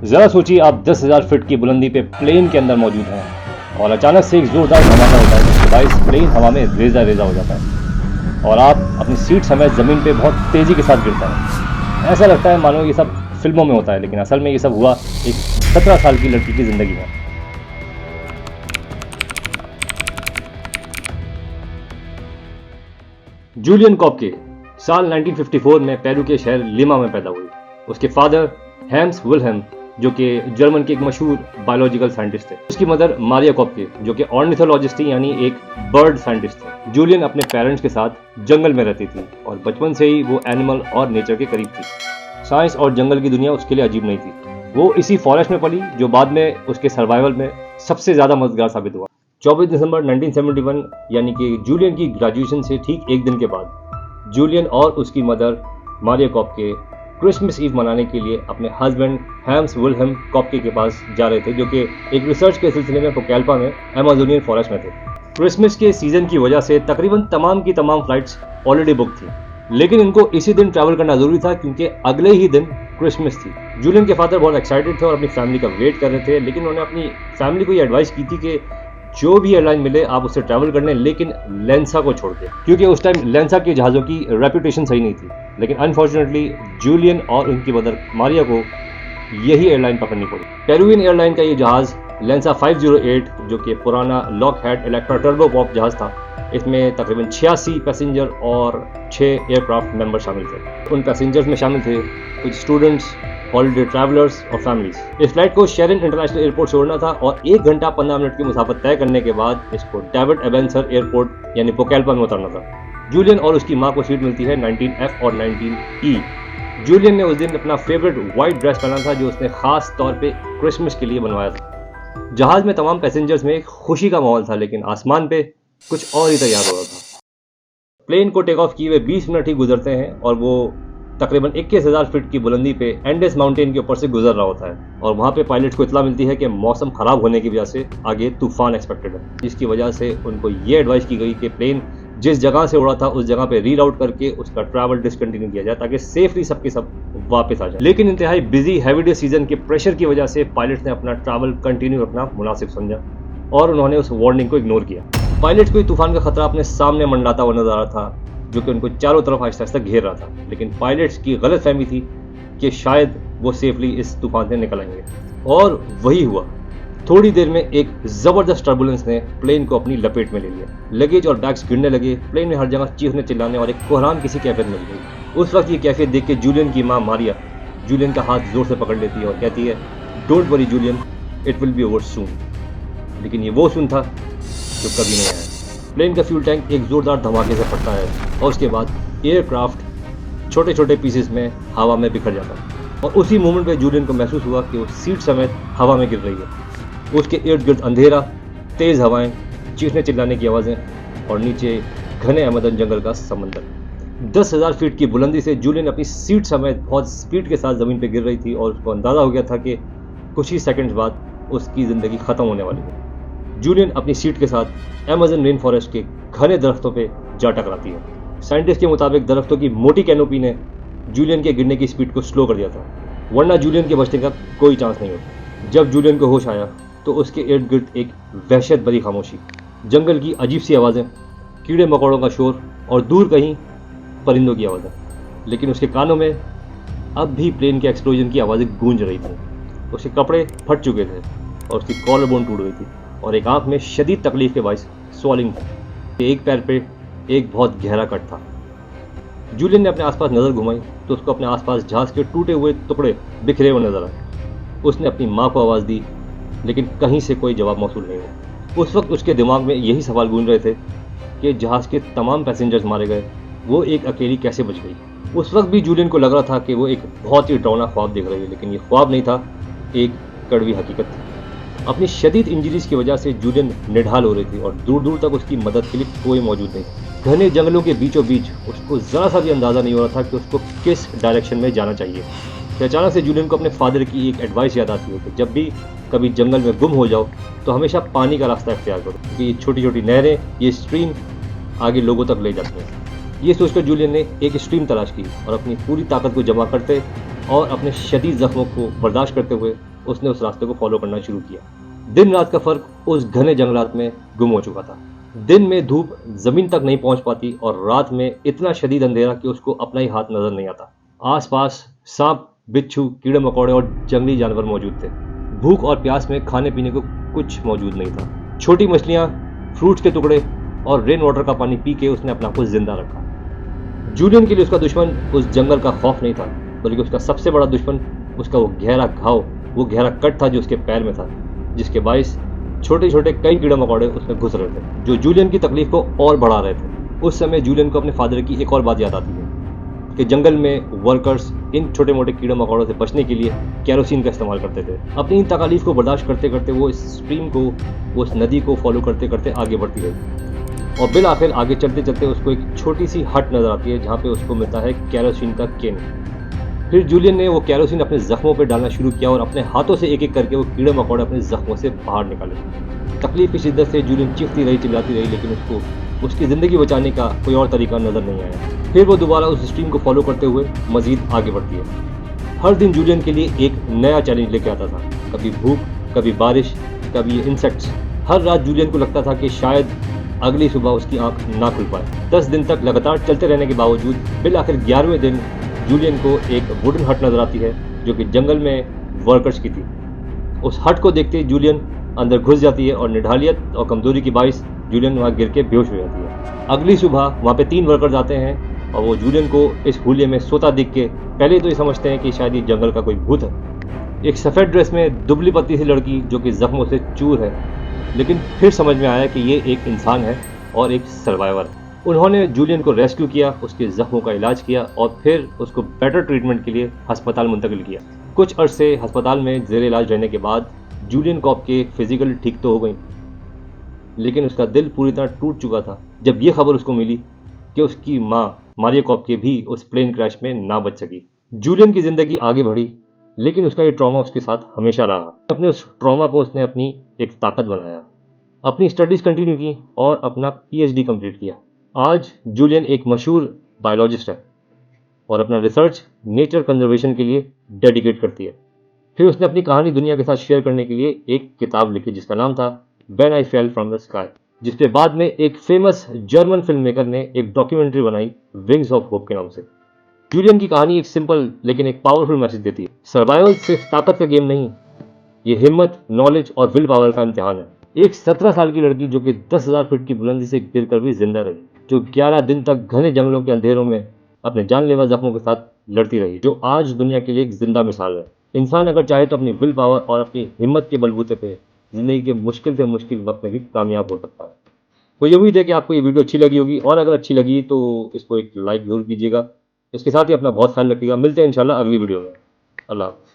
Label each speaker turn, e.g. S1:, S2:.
S1: जरा सोचिए, आप 10,000 फीट की बुलंदी पे प्लेन के अंदर मौजूद हैं और अचानक से एक जोरदार धमाका होता है जिसके बायस प्लेन हवा में रेजा रेजा हो जाता है और आप अपनी सीट समेत ज़मीन पे बहुत तेज़ी के साथ गिरता है। ऐसा लगता है मानो ये सब फिल्मों में होता है, लेकिन असल में ये सब हुआ एक 17 साल की लड़की की ज़िंदगी में। जूलियन कॉपके साल 1954 में पेरू के शहर लिमा में पैदा हुई। उसके फादर हैंस विल्हेम जो कि जर्मन के एक मशहूर बायोलॉजिकल साइंटिस्ट थे। उसकी मदर मारिया कॉपके जो कि ऑर्निथोलॉजिस्ट थी, यानी एक बर्ड साइंटिस्ट थे। जूलियन अपने पेरेंट्स के साथ जंगल में रहती थी और बचपन से ही वो एनिमल और नेचर के करीब थी। साइंस और जंगल की दुनिया उसके लिए अजीब नहीं थी। वो इसी फॉरेस्ट में पली जो बाद में उसके सर्वाइवल में सबसे ज़्यादा मददगार साबित हुआ। 24 दिसंबर 1971 यानी कि जूलियन की ग्रेजुएशन से ठीक एक दिन के बाद जूलियन और उसकी मदर मारिया कॉपके क्रिसमस ईव मनाने के लिए अपने हस्बैंड हैंस विल्हेम कॉपके के पास जा रहे थे, जो कि एक रिसर्च के सिलसिले में पुकेल्पा में अमेजोनियन फॉरेस्ट में थे। क्रिसमस के सीजन की वजह से तकरीबन तमाम की तमाम फ्लाइट्स ऑलरेडी बुक थी, लेकिन इनको इसी दिन ट्रैवल करना जरूरी था क्योंकि अगले ही दिन क्रिसमस थी। जूलियन के फादर बहुत एक्साइटेड थे और अपनी फैमिली का वेट कर रहे थे, लेकिन उन्होंने अपनी फैमिली को ये एडवाइस की थी कि जो भी एयरलाइन मिले आप उससे ट्रैवल करने, लेकिन लेंसा को छोड़ के, क्योंकि उस टाइम लेंसा के जहाज़ों की रेपुटेशन सही नहीं थी। लेकिन अनफॉर्चुनेटली जूलियन और उनकी मदर मारिया को यही एयरलाइन पकड़नी पड़ी। पेरुवियन एयरलाइन का ये जहाज़ लेंसा 508 जो कि पुराना लॉकहेड इलेक्ट्रा टर्बोप्रॉप जहाज़ था, इसमें तकरीबन 86 पैसेंजर और 6 एयरक्राफ्ट मेंबर शामिल थे। उन पैसेंजर्स में शामिल थे कुछ स्टूडेंट्स, हॉलीडे ट्रैवलर्स और फैमिलीज। इस फ्लाइट को शेरिन इंटरनेशनल एयरपोर्ट से उड़ना था और 1 घंटा 15 मिनट की मुसाफत तय करने के बाद इसको डेविड एबेंसर एयरपोर्ट यानी पुकेल्पा में उतरना था। जूलियन और उसकी माँ को सीट मिलती है 19F और 19E। जूलियन ने उस दिन अपना फेवरेट व्हाइट ड्रेस पहना था जो उसने खास तौर पे क्रिसमस के लिए बनवाया था। जहाज में तमाम पैसेंजर्स में एक खुशी का माहौल था, लेकिन आसमान पे कुछ और ही तैयार हो रहा था। प्लेन को टेक ऑफ किए हुए 20 मिनट ही गुजरते हैं और वो तकरीबन 21,000 फीट की बुलंदी पे एंडेस माउंटेन के ऊपर से गुजर रहा होता है और वहाँ पे पायलट्स को इत्तला मिलती है कि मौसम खराब होने की वजह से आगे तूफान एक्सपेक्टेड है, जिसकी वजह से उनको ये एडवाइस की गई कि प्लेन जिस जगह से उड़ा था उस जगह पे रीराउट करके उसका ट्रैवल डिसकंटिन्यू किया जाए ताकि सेफली सबके सब वापस आ जाए। लेकिन इंतहाई बिजी हैवी डे सीजन के प्रेशर की वजह से पायलट्स ने अपना ट्रैवल कंटिन्यू रखना मुनासिब समझा और उन्होंने उस वार्निंग को इग्नोर किया। पायलट्स को तूफान का खतरा अपने सामने मंडराता हुआ नजर आ रहा था जो कि उनको चारों तरफ आहिस्ता आहिस्ता घेर रहा था, लेकिन पायलट्स की गलतफहमी थी कि शायद वो सेफली इस तूफान से निकल आएंगे और वही हुआ। थोड़ी देर में एक जबरदस्त टर्बुलेंस ने प्लेन को अपनी लपेट में ले लिया। लगेज और बैग्स गिरने लगे, प्लेन में हर जगह चीखने चिल्लाने और एक कोहराम किसी कैफियत में गई। उस वक्त ये कैफियत देख के जूलियन की माँ मारिया जूलियन का हाथ जोर से पकड़ लेती है और कहती है, don't worry Julian, it will be over soon. लेकिन ये वो सून था जो कभी नहीं आया। प्लेन का फ्यूल टैंक एक जोरदार धमाके से फटता है और उसके बाद एयरक्राफ्ट छोटे छोटे पीसेस में हवा में बिखर जाता है और उसी मोमेंट पे जूलियन को महसूस हुआ कि वो सीट समेत हवा में गिर रही है। उसके इर्द गिर्द अंधेरा, तेज़ हवाएं, चीखने चिल्लाने की आवाज़ें और नीचे घने अमेज़न जंगल का समंदर। 10,000 फीट की बुलंदी से जूलियन अपनी सीट समेत बहुत स्पीड के साथ ज़मीन पर गिर रही थी और उसको अंदाज़ा हो गया था कि कुछ ही सेकंड्स बाद उसकी ज़िंदगी ख़त्म होने वाली है। जूलियन अपनी सीट के साथ अमेज़न रेन फॉरेस्ट के घने दरख्तों पे जा टकराती है। साइंटिस्ट के मुताबिक दरख्तों की मोटी कैनोपी ने जूलियन के गिरने की स्पीड को स्लो कर दिया था, वरना जूलियन के बचने का कोई चांस नहीं होता। जब जूलियन को होश आया तो उसके इर्द गिर्द एक वहशत भरी खामोशी, जंगल की अजीब सी आवाज़ें, कीड़े मकोड़ों का शोर और दूर कहीं परिंदों की आवाज़ें। लेकिन उसके कानों में अब भी प्लेन के एक्सप्लोजन की आवाज़ें गूंज रही थी। उसके कपड़े फट चुके थे और उसकी कॉलर बोन टूट गई थी और एक आंख में शदीद तकलीफ के बायस स्वॉलिंग थी। एक पैर पे एक बहुत गहरा कट था। जूलियन ने अपने आसपास नज़र घुमाई तो उसको अपने आसपास जहाज़ के टूटे हुए टुकड़े बिखरे हुए नजर आए। उसने अपनी माँ को आवाज़ दी, लेकिन कहीं से कोई जवाब मौसूल नहीं हुआ। उस वक्त उसके दिमाग में यही सवाल गूंज रहे थे कि जहाज़ के तमाम पैसेंजर्स मारे गए, वो एक अकेली कैसे बच गई। उस वक्त भी जूलियन को लग रहा था कि वो एक बहुत ही डरावना ख्वाब देख रही है, लेकिन ये ख्वाब नहीं था, एक कड़वी हकीकत थी। अपनी शदीद इंजरीज की वजह से जूलियन निढाल हो रही थी और दूर दूर तक उसकी मदद के लिए कोई मौजूद नहीं था। घने जंगलों के बीचों बीच उसको ज़रा सा भी अंदाज़ा नहीं हो रहा था कि उसको किस डायरेक्शन में जाना चाहिए। फिर अचानक से जूलियन को अपने फादर की एक एडवाइस याद आती है कि जब भी कभी जंगल में गुम हो जाओ तो हमेशा पानी का रास्ता इख्तियार करो, क्योंकि ये छोटी छोटी नहरें, ये स्ट्रीम आगे लोगों तक ले जाती हैं। ये सोचकर जूलियन ने एक स्ट्रीम तलाश की और अपनी पूरी ताकत को जमा करते और अपने शदीद ज़ख्मों को बर्दाश्त करते हुए उसने उस रास्ते को फॉलो करना शुरू किया। दिन रात का फर्क उस घने जंगलात में गुम हो चुका था। दिन में धूप जमीन तक नहीं पहुंच पाती और रात में इतना शदीद अंधेरा कि उसको अपना ही हाथ नजर नहीं आता। आसपास सांप, बिच्छू, कीड़े मकोड़े और जंगली जानवर मौजूद थे। भूख और प्यास में खाने पीने को कुछ मौजूद नहीं था। छोटी मछलियां, फ्रूट्स के टुकड़े और रेन वाटर का पानी पी के उसने अपना को जिंदा रखा। जूलियन के लिए उसका दुश्मन उस जंगल का खौफ नहीं था, बल्कि उसका सबसे बड़ा दुश्मन उसका वो गहरा घाव, वो गहरा कट था जो उसके पैर में था, जिसके बायस छोटे छोटे कई कीड़े मकोड़े उसमें घुस रहे थे, जो जूलियन की तकलीफ को और बढ़ा रहे थे। उस समय जूलियन को अपने फादर की एक और बात याद आती है कि जंगल में वर्कर्स इन छोटे मोटे कीड़े मकोड़ों से बचने के लिए केरोसिन का इस्तेमाल करते थे। अपनी इन तकालीफ को बर्दाश्त करते करते वो इस स्ट्रीम को, उस नदी को फॉलो करते करते आगे बढ़ती रही और बिल आखिर आगे चलते चलते उसको एक छोटी सी हट नजर आती है जहाँ पे उसको मिलता है केरोसिन का केन। फिर जूलियन ने वो केरोसिन अपने जख्मों पर डालना शुरू किया और अपने हाथों से एक एक करके वो कीड़े मकोड़े अपने जख्मों से बाहर निकाले। तकलीफ की शिद्दत से जूलियन चीखती रही, चिल्लाती रही, लेकिन उसको उसकी ज़िंदगी बचाने का कोई और तरीका नज़र नहीं आया। फिर वो दोबारा उस स्ट्रीम को फॉलो करते हुए मज़ीद आगे बढ़ती है। हर दिन जूलियन के लिए एक नया चैलेंज लेके आता था, कभी भूख, कभी बारिश, कभी इंसेक्ट्स। हर रात जूलियन को लगता था कि शायद अगली सुबह उसकी आंख ना खुल पाए। 10 दिन तक लगातार चलते रहने के बावजूद बिल आखिर 11वें दिन जूलियन को एक वुडन हट नज़र आती है जो कि जंगल में वर्कर्स की थी। उस हट को देखते ही जूलियन अंदर घुस जाती है और निढालियत और कमजोरी की बाइस जूलियन वहाँ गिर के बेहोश हो जाती है। अगली सुबह वहाँ पे 3 वर्कर्स आते हैं और वो जूलियन को इस हुलिये में सोता देख के पहले तो ये समझते हैं कि शायद ये जंगल का कोई भूत है। एक सफ़ेद ड्रेस में दुबली पतली सी लड़की जो कि जख्मों से चूर है, लेकिन फिर समझ में आया कि ये एक इंसान है और एक सर्वाइवर। उन्होंने जूलियन को रेस्क्यू किया, उसके जख्मों का इलाज किया और फिर उसको बेटर ट्रीटमेंट के लिए अस्पताल मुंतकिल किया। कुछ अरसे अस्पताल में जेर इलाज रहने के बाद जूलियन कॉप के फिजिकल ठीक तो हो गई, लेकिन उसका दिल पूरी तरह टूट चुका था जब ये खबर उसको मिली कि उसकी माँ मारिया कॉप भी उस प्लेन क्रैश में ना बच सकी। जूलियन की जिंदगी आगे बढ़ी, लेकिन उसका ये ट्रॉमा उसके साथ हमेशा रहा। अपने उस ट्रॉमा को उसने अपनी एक ताकत बनाया, अपनी स्टडीज कंटिन्यू की और अपना PhD कंप्लीट किया। आज जूलियन एक मशहूर बायोलॉजिस्ट है और अपना रिसर्च नेचर कंजर्वेशन के लिए डेडिकेट करती है। फिर उसने अपनी कहानी दुनिया के साथ शेयर करने के लिए एक किताब लिखी जिसका नाम था when I fell from the sky, जिसपे बाद में एक फेमस जर्मन फिल्म मेकर ने एक डॉक्यूमेंट्री बनाई विंग्स ऑफ होप के नाम से। जूलियन की कहानी एक सिंपल लेकिन एक पावरफुल मैसेज देती है। सर्वाइवल सिर्फ ताकत का गेम नहीं, ये हिम्मत, नॉलेज और विल पावर का इम्तिहान है। एक 17 साल की लड़की जो कि 10,000 फीट की बुलंदी से गिर कर भी जिंदा रही, जो 11 दिन तक घने जंगलों के अंधेरों में अपने जानलेवा जख्मों के साथ लड़ती रही, जो आज दुनिया के लिए एक जिंदा मिसाल है। इंसान अगर चाहे तो अपनी विल पावर और अपनी हिम्मत के बलबूते पे जिंदगी के मुश्किल से मुश्किल वक्त में भी कामयाब हो सकता है। तो ये उम्मीद है कि आपको ये वीडियो अच्छी लगी होगी और अगर अच्छी लगी तो इसको एक लाइक जरूर कीजिएगा। इसके साथ ही अपना बहुत ख्याल रखिएगा। मिलते हैं इंशाल्लाह अगली वीडियो में। अल्लाह हाफ़िज़।